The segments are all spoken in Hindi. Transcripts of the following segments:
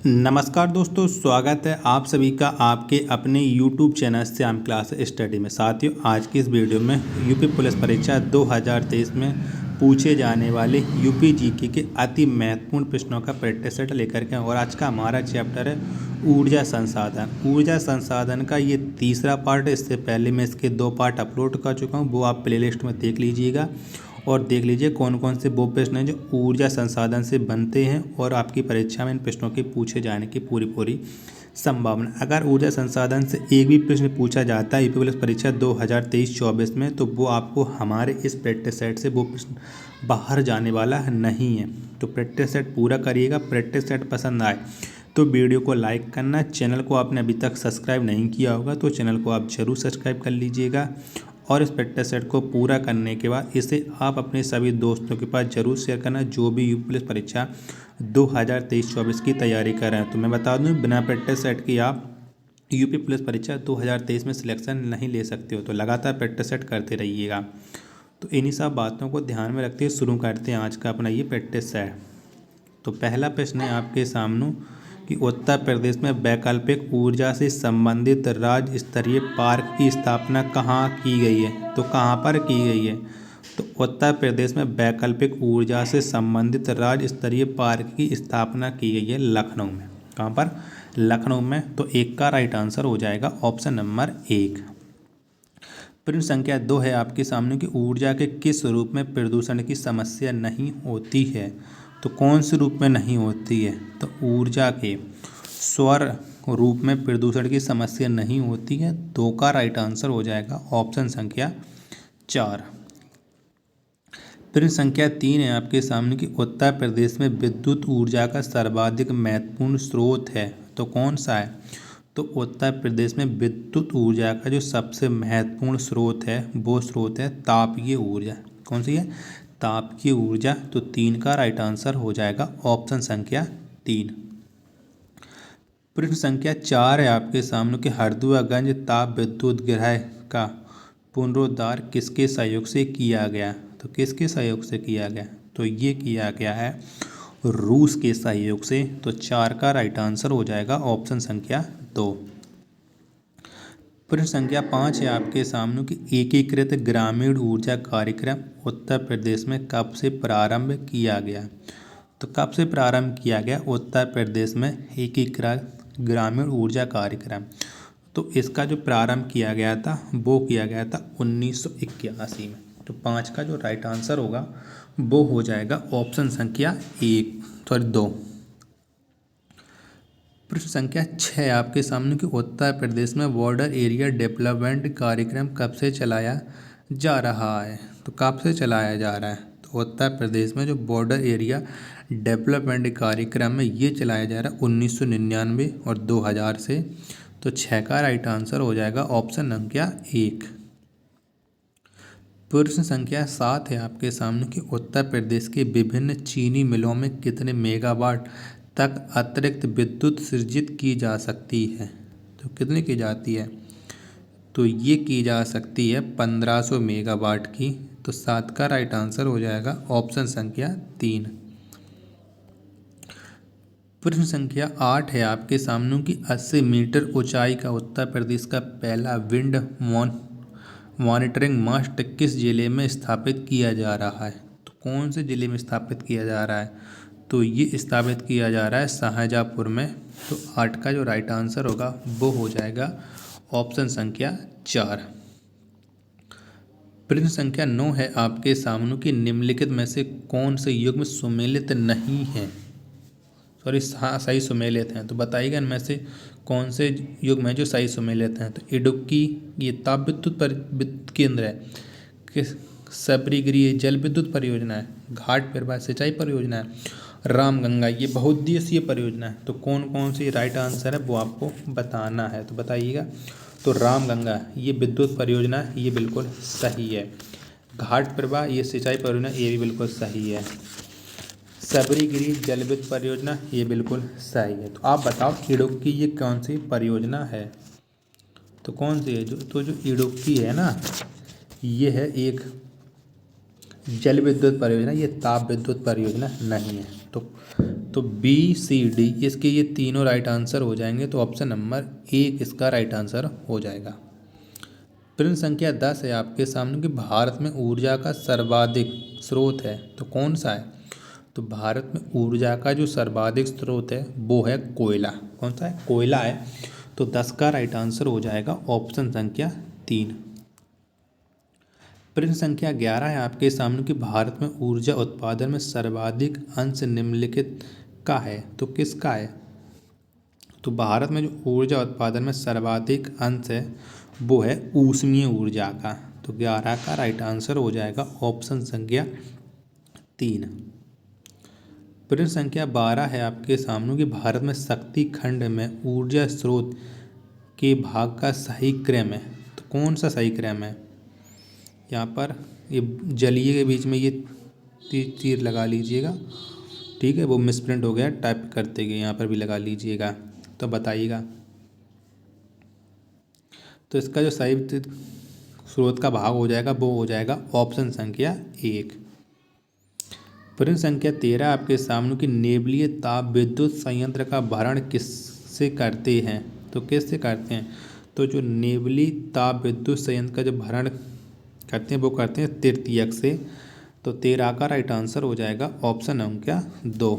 नमस्कार दोस्तों, स्वागत है आप सभी का आपके अपने YouTube channel Shyam class study में। साथियों, आज की इस वीडियो में यूपी पुलिस परीक्षा 2023 में पूछे जाने वाले यूपी जीके के अति महत्वपूर्ण प्रश्नों का प्रैक्टिस सेट लेकर के और आज का हमारा चैप्टर है ऊर्जा संसाधन। ऊर्जा संसाधन का ये तीसरा पार्ट है। इससे पहले मैं इसके 2 पार्ट अपलोड कर चुका हूँ, वो आप प्लेलिस्ट में देख लीजिएगा और देख लीजिए कौन कौन से वो प्रश्न हैं जो ऊर्जा संसाधन से बनते हैं और आपकी परीक्षा में इन प्रश्नों के पूछे जाने की पूरी संभावना। अगर ऊर्जा संसाधन से एक भी प्रश्न पूछा जाता है यूपी पुलिस परीक्षा 2023-24 में, तो वो आपको हमारे इस प्रैक्टिस सेट से वो प्रश्न बाहर जाने वाला नहीं है। तो प्रैक्टिस सेट पूरा करिएगा। प्रैक्टिस सेट पसंद आए तो वीडियो को लाइक करना। चैनल को आपने अभी तक सब्सक्राइब नहीं किया होगा तो चैनल को आप जरूर सब्सक्राइब कर लीजिएगा और इस प्रैक्टिस सेट को पूरा करने के बाद इसे आप अपने सभी दोस्तों के पास जरूर शेयर करना जो भी यूपी पुलिस परीक्षा 2023-24 की तैयारी कर रहे हैं। तो मैं बता दूं, बिना प्रैक्टिस सेट के आप यूपी पुलिस परीक्षा 2023 में सिलेक्शन नहीं ले सकते हो। तो लगातार प्रैक्टिस सेट करते रहिएगा। तो इन्हीं सब बातों को ध्यान में रखते हुए शुरू करते हैं आज का अपना ये प्रैक्टिस सेट। तो पहला प्रश्न है आपके सामने कि उत्तर प्रदेश में वैकल्पिक ऊर्जा से संबंधित राज्य स्तरीय पार्क की स्थापना कहाँ की गई है। तो कहाँ पर की गई है? तो उत्तर प्रदेश में वैकल्पिक ऊर्जा से संबंधित राज्य स्तरीय पार्क की स्थापना की गई है लखनऊ में। कहाँ पर? लखनऊ में। तो एक का राइट आंसर हो जाएगा ऑप्शन नंबर 1। प्रश्न संख्या 2 है आपके सामने कि ऊर्जा के किस रूप में प्रदूषण की समस्या नहीं होती है। तो कौन से रूप में नहीं होती है? तो ऊर्जा के सौर रूप में प्रदूषण की समस्या नहीं होती है। 2 का राइट आंसर हो जाएगा ऑप्शन संख्या 4। प्रश्न संख्या 3 है आपके सामने कि उत्तर प्रदेश में विद्युत ऊर्जा का सर्वाधिक महत्वपूर्ण स्रोत है। तो कौन सा है? तो उत्तर प्रदेश में विद्युत ऊर्जा का जो सबसे महत्वपूर्ण स्रोत है वो स्रोत है तापीय ऊर्जा। कौन सी है? तापीय ऊर्जा। तो 3 का राइट आंसर हो जाएगा ऑप्शन संख्या 3। प्रश्न संख्या 4 है आपके सामने कि हरदुआगंज ताप विद्युत गृह का पुनरुद्धार किसके सहयोग से किया गया। तो किसके सहयोग से किया गया? तो ये किया गया है रूस के सहयोग से। तो 4 का राइट आंसर हो जाएगा ऑप्शन संख्या 2। प्रश्न संख्या 5 है आपके सामने कि एकीकृत ग्रामीण ऊर्जा कार्यक्रम उत्तर प्रदेश में कब से प्रारंभ किया गया। तो कब से प्रारंभ किया गया उत्तर प्रदेश में एकीकृत ग्रामीण ऊर्जा कार्यक्रम? तो इसका जो प्रारंभ किया गया था वो किया गया था 1981 में। तो 5 का जो राइट आंसर होगा वो हो जाएगा ऑप्शन संख्या 2। प्रश्न संख्या 6 आपके सामने कि उत्तर प्रदेश में बॉर्डर एरिया डेवलपमेंट कार्यक्रम कब से चलाया जा रहा है। तो कब से चलाया जा रहा है? तो उत्तर प्रदेश में जो बॉर्डर एरिया डेवलपमेंट कार्यक्रम है ये चलाया जा रहा है 1999 और 2000 से। तो 6 का राइट आंसर हो जाएगा ऑप्शन संख्या 1। प्रश्न संख्या 7 है आपके सामने कि उत्तर प्रदेश के विभिन्न चीनी मिलों में कितने मेगावाट तक अतिरिक्त विद्युत सृजित की जा सकती है। तो कितनी की जाती है? तो ये की जा सकती है 1500 मेगावाट की। तो 7 का राइट आंसर हो जाएगा ऑप्शन संख्या 3। प्रश्न संख्या 8 है आपके सामने कि 80 मीटर ऊंचाई का उत्तर प्रदेश का पहला विंड मॉनिटरिंग मास्ट किस जिले में स्थापित किया जा रहा है। तो कौन से जिले में स्थापित किया जा रहा है? तो ये स्थापित किया जा रहा है शाहजहाँपुर में। तो 8 का जो राइट आंसर होगा वो हो जाएगा ऑप्शन संख्या 4। प्रश्न संख्या 9 है आपके सामने कि निम्नलिखित में से कौन से युग्म सुमेलित नहीं है। सही सुमेलित हैं। तो बताइएगा इनमें से कौन से युग्म हैं जो सही सुमेलित हैं। तो इडुक्की ये ताप विद्युत केंद्र है, किस सबरीगिरी जल विद्युत परियोजना है, घाट पिरवा सिंचाई परियोजना है, रामगंगा ये बहुउद्देशीय परियोजना है। तो कौन कौन सी राइट आंसर है वो आपको बताना है। तो बताइएगा। तो रामगंगा ये विद्युत परियोजना ये बिल्कुल सही है। घाट पिरवा ये सिंचाई परियोजना ये भी बिल्कुल सही है। सबरीगिरी जल विद्युत परियोजना ये बिल्कुल सही है। तो आप बताओ इडुक्की ये कौन सी परियोजना है। तो कौन सी है? जो इडुक्की है ना ये है एक जल विद्युत परियोजना, ये ताप विद्युत परियोजना नहीं है। तो बी सी डी इसके ये तीनों राइट आंसर हो जाएंगे। तो ऑप्शन नंबर 1 इसका राइट आंसर हो जाएगा। प्रश्न संख्या 10 है आपके सामने कि भारत में ऊर्जा का सर्वाधिक स्रोत है तो कौन सा है। तो भारत में ऊर्जा का जो सर्वाधिक स्रोत है वो है कोयला। कौन सा है? कोयला है। तो 10 का राइट आंसर हो जाएगा ऑप्शन संख्या 3। प्रश्न संख्या 11 है आपके सामने कि भारत में ऊर्जा उत्पादन में सर्वाधिक अंश निम्नलिखित का है तो किसका है। तो भारत में जो ऊर्जा उत्पादन में सर्वाधिक अंश है वो है ऊष्मीय ऊर्जा का। तो 11 का राइट आंसर हो जाएगा ऑप्शन संख्या 3। प्रश्न संख्या 12 है आपके सामने कि भारत में शक्ति खंड में ऊर्जा स्रोत के भाग का सही क्रम है तो कौन सा सही क्रम है। यहाँ पर ये जलीय के बीच में ये तीर लगा लीजिएगा, ठीक है, वो मिसप्रिंट हो गया टाइप करते गए, यहाँ पर भी लगा लीजिएगा तो बताइएगा। तो इसका जो सही स्रोत का भाग हो जाएगा वो हो जाएगा ऑप्शन संख्या 1। प्रश्न संख्या 13 आपके सामने कि नेवलीय ताप विद्युत संयंत्र का भरण किससे करते हैं तो किससे करते हैं। तो जो नेवली ताप विद्युत संयंत्र का जो भरण करते हैं वो करते हैं तृतीयक से। तो 13 का राइट आंसर हो जाएगा ऑप्शन संख्या 2।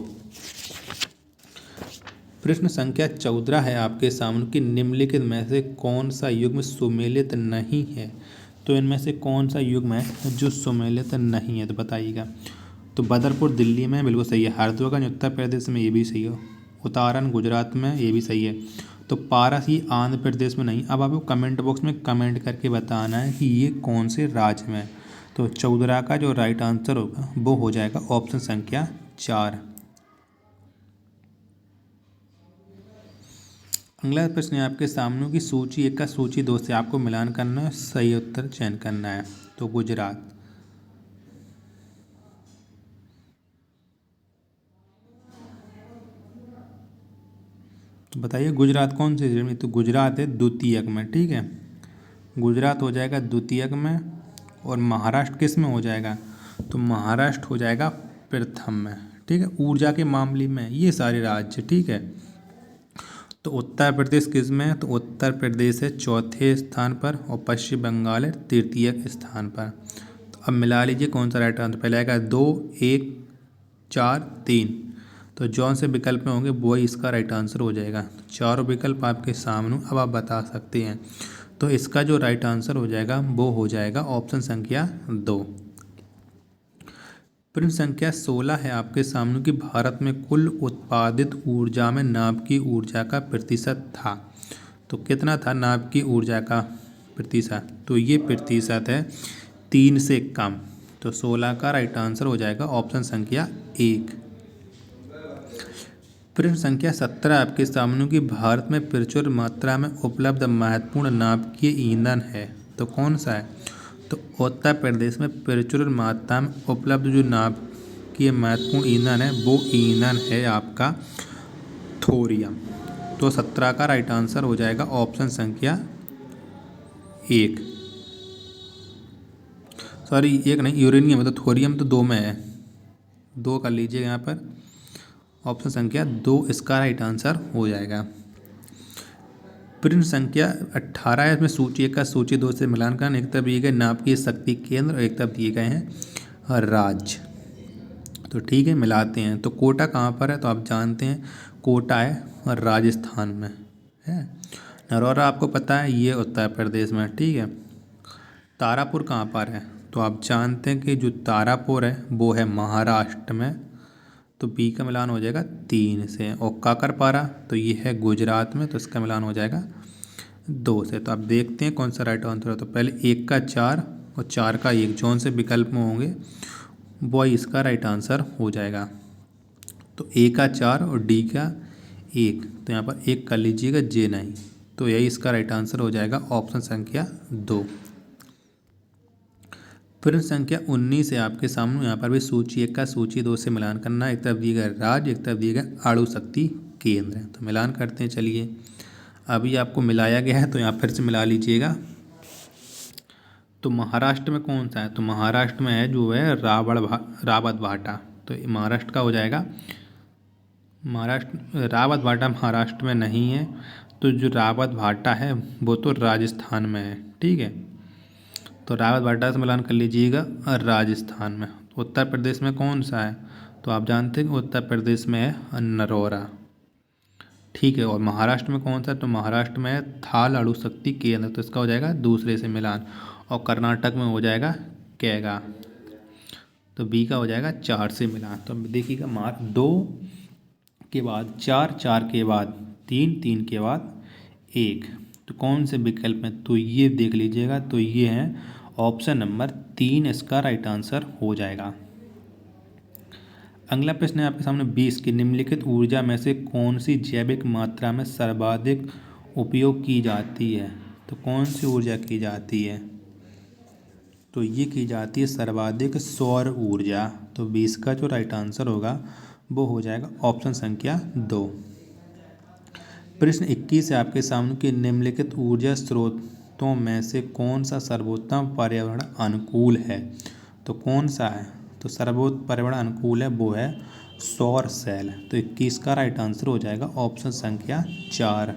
प्रश्न संख्या 14 है आपके सामने कि निम्नलिखित में से कौन सा युग्म सुमेलित नहीं है। तो इनमें से कौन सा युग्म है जो सुमेलित नहीं है तो बताइएगा। तो बदरपुर दिल्ली में बिल्कुल सही है। हरदोगंज उत्तर प्रदेश में ये भी सही है। उतारन गुजरात में ये भी सही है। तो पारस ये आंध्र प्रदेश में नहीं। अब आपको कमेंट बॉक्स में कमेंट करके बताना है कि ये कौन से राज्य में है। तो 14 का जो राइट आंसर होगा वो हो जाएगा ऑप्शन संख्या 4। अगला प्रश्न है आपके सामने की सूची 1 का सूची 2 से आपको मिलान करना है, सही उत्तर चयन करना है। तो गुजरात, तो बताइए गुजरात कौन से में। तो गुजरात है द्वितीयक में, ठीक है, गुजरात हो जाएगा द्वितीयक में। और महाराष्ट्र किस में हो जाएगा। तो महाराष्ट्र हो जाएगा प्रथम में, ठीक है, ऊर्जा के मामले में ये सारे राज्य, ठीक है। तो उत्तर प्रदेश किस में है। तो उत्तर प्रदेश है चौथे स्थान पर और पश्चिम बंगाल है तृतीयक स्थान पर। तो अब मिला लीजिए कौन सा राइट आंसर। पहले आएगा 2, 1, 4, 3। तो जौन से विकल्प में होंगे वो ही इसका राइट आंसर हो जाएगा। तो चारों विकल्प आपके सामने, अब आप बता सकते हैं। तो इसका जो राइट आंसर हो जाएगा वो हो जाएगा ऑप्शन संख्या 2। प्रश्न संख्या 16 है आपके सामने कि भारत में कुल उत्पादित ऊर्जा में नाभिकीय ऊर्जा का प्रतिशत था। तो कितना था नाभिकीय ऊर्जा का प्रतिशत। तो ये प्रतिशत है 3 से कम। तो 16 का राइट आंसर हो जाएगा ऑप्शन संख्या 1। प्रश्न संख्या 17 आपके सामने कि भारत में प्रचुर मात्रा में उपलब्ध महत्वपूर्ण नाभिकीय ईंधन है तो कौन सा है। तो उत्तर प्रदेश में प्रचुर मात्रा में उपलब्ध जो नाभिकीय महत्वपूर्ण ईंधन है वो ईंधन है आपका थोरियम। तो 17 का राइट आंसर हो जाएगा ऑप्शन संख्या 1। सॉरी 1 नहीं, यूरेनियम है तो थोरियम तो 2 में है, 2 कर लीजिए यहाँ पर। ऑप्शन संख्या 2 इसका राइट आंसर हो जाएगा। प्रश्न संख्या 18 है, इसमें सूची 1 का सूची 2 से मिलान करना। एक तरफ दिए गए नाभिकीय शक्ति केंद्र और एक तरफ दिए गए हैं राज्य। तो ठीक है मिलाते हैं। तो कोटा कहाँ पर है। तो आप जानते हैं कोटा है राजस्थान में है। नरौरा आपको पता है ये उत्तर प्रदेश में, ठीक है। तारापुर कहाँ पर है। तो आप जानते हैं कि जो तारापुर है वो है महाराष्ट्र में। तो बी का मिलान हो जाएगा 3 से। और काकरपारा तो ये है गुजरात में, तो इसका मिलान हो जाएगा 2 से। तो आप देखते हैं कौन सा राइट आंसर है। तो पहले 1 का 4 और 4 का 1 जौन से विकल्प में होंगे वो इसका राइट आंसर हो जाएगा। तो ए का 4 और डी का 1, तो यहाँ पर 1 कर लीजिएगा, जे नहीं। तो यही इसका राइट आंसर हो जाएगा ऑप्शन संख्या 2। प्रश्न संख्या 19 है आपके सामने। यहाँ पर भी सूची 1 का सूची 2 से मिलान करना है। एक तरफ दिए गए राज्य, एक तरफ दिए गए अणु शक्ति केंद्र है। तो मिलान करते हैं। चलिए अभी आपको मिलाया गया है तो यहाँ फिर से मिला लीजिएगा। तो महाराष्ट्र में कौन सा है। तो महाराष्ट्र में है जो है रावत भाटा। तो महाराष्ट्र का हो जाएगा महाराष्ट्र रावत भाटा महाराष्ट्र में नहीं है, तो जो रावत भाटा है वो तो राजस्थान में है। ठीक है, तो रावत भाटा से मिलान कर लीजिएगा राजस्थान में। उत्तर प्रदेश में कौन सा है, तो आप जानते हैं कि उत्तर प्रदेश में है नरौरा। ठीक है, और महाराष्ट्र में कौन सा है, तो महाराष्ट्र में है थाल अणुशक्ति केंद्र, तो इसका हो जाएगा दूसरे से मिलान। और कर्नाटक में हो जाएगा कैगा, तो बी का हो जाएगा 4 से मिलान। तो देखिएगा 2 के बाद 4, 4 के बाद 3, 3 के बाद 1, तो कौन से विकल्प में, तो ये देख लीजिएगा, तो ये है ऑप्शन नंबर 3 इसका राइट आंसर हो जाएगा। अगला प्रश्न है आपके सामने 20 की निम्नलिखित ऊर्जा में से कौन सी जैविक मात्रा में सर्वाधिक उपयोग की जाती है, तो कौन सी ऊर्जा की जाती है, तो ये की जाती है सर्वाधिक सौर ऊर्जा। तो 20 का जो राइट आंसर होगा वो हो जाएगा ऑप्शन संख्या 2। प्रश्न 21 है आपके सामने कि निम्नलिखित ऊर्जा स्रोतों में से कौन सा सर्वोत्तम पर्यावरण अनुकूल है, तो कौन सा है, तो सर्वोत्तम पर्यावरण अनुकूल है वो है सौर सेल। तो 21 का राइट आंसर हो जाएगा ऑप्शन संख्या 4।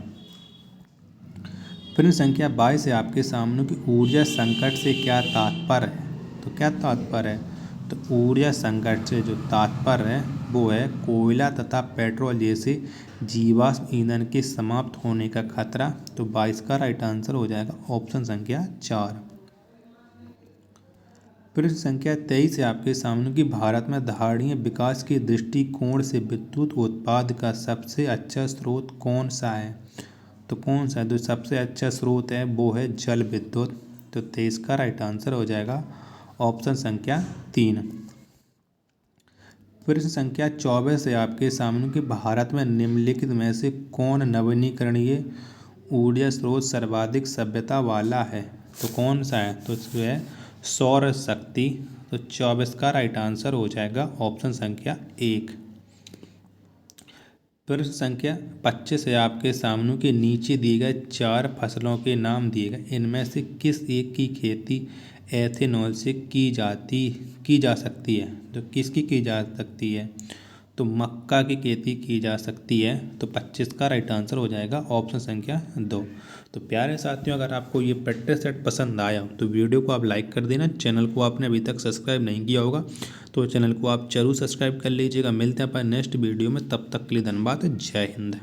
प्रश्न संख्या 22 है आपके सामने कि ऊर्जा संकट से क्या तात्पर्य है, तो क्या तात्पर्य है, तो ऊर्जा संकट से जो तात्पर्य है वो है कोयला तथा पेट्रोल जैसे जीवाश्म ईंधन के समाप्त होने का खतरा। तो 22 का राइट आंसर हो जाएगा ऑप्शन संख्या 4। प्रश्न संख्या 23 है आपके सामने कि भारत में धारणीय विकास के दृष्टिकोण से विद्युत उत्पाद का सबसे अच्छा स्रोत कौन सा है, तो कौन सा है, जो सबसे अच्छा स्रोत है वो है जल विद्युत। तो 23 का राइट आंसर हो जाएगा ऑप्शन संख्या 3। प्रश्न संख्या 24 है आपके सामने कि भारत में निम्नलिखित में से कौन नवीनीकरणीय ऊर्जा स्रोत सर्वाधिक सभ्यता वाला है, तो कौन सा है, तो जो है सौर शक्ति। तो 24 का राइट आंसर हो जाएगा ऑप्शन संख्या 1। प्रश्न संख्या 25 है आपके सामने के नीचे दिए गए 4 फसलों के नाम दिए गए, इनमें से किस एक की खेती एथेनॉल से की जा सकती है, तो किसकी की जा सकती है, तो मक्का की खेती की जा सकती है। तो 25 का राइट आंसर हो जाएगा ऑप्शन संख्या 2। तो प्यारे साथियों, अगर आपको ये प्रैक्टिस सेट पसंद आया तो वीडियो को आप लाइक कर देना। चैनल को आपने अभी तक सब्सक्राइब नहीं किया होगा तो चैनल को आप जरूर सब्सक्राइब कर लीजिएगा। मिलते हैं अपन नेक्स्ट वीडियो में, तब तक के लिए धन्यवाद। जय हिंद।